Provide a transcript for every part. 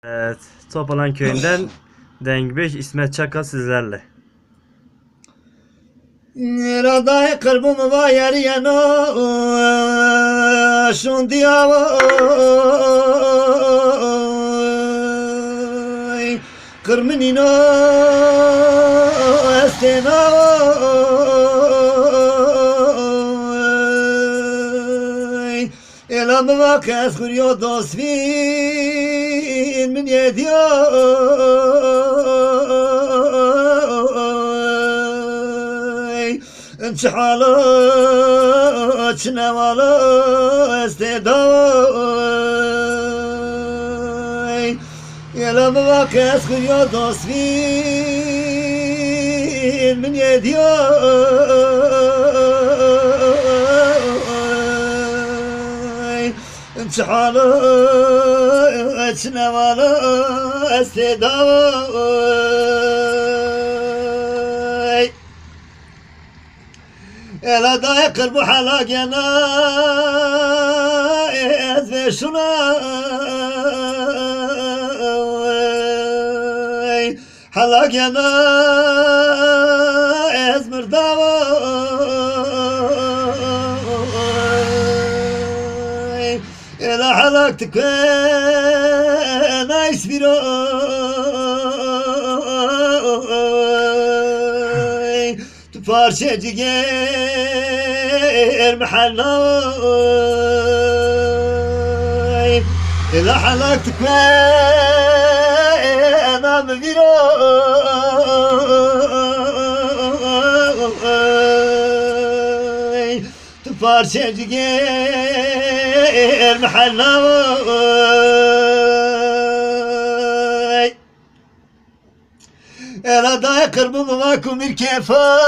Evet, Topalan köyünden Dengbek İsmet Çakal sizlerle. Radai kırbım va yer yano şundi avay kırmınino estena elam va kes khuriyo dosvin min yediyor انشحالات نوالات استداي يلا مواكس خيا دوسفين من يدياي انشحالات نوالات استداي Ela da kırbu halak yana ezve şuna halak yana ezmir dava ela halak tıkven aysviro parçacı gel محلاي إلى حلقتك أنا مفيروي تفارشجي gel محلاي Ela da kırbımı vakum bir kefa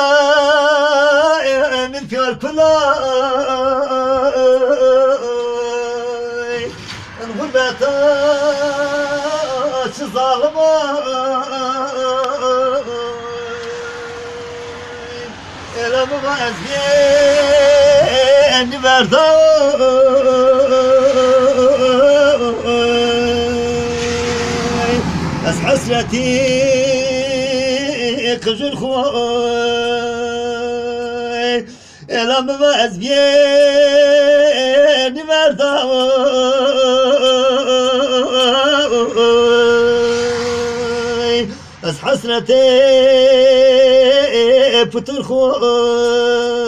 Emir fiyar kulay En gurbeta çı zalıma Ela mı vazgeçti verday Ez hasreti خجل خوي الا مواز بين مرداوي از حسرتي فتر خوي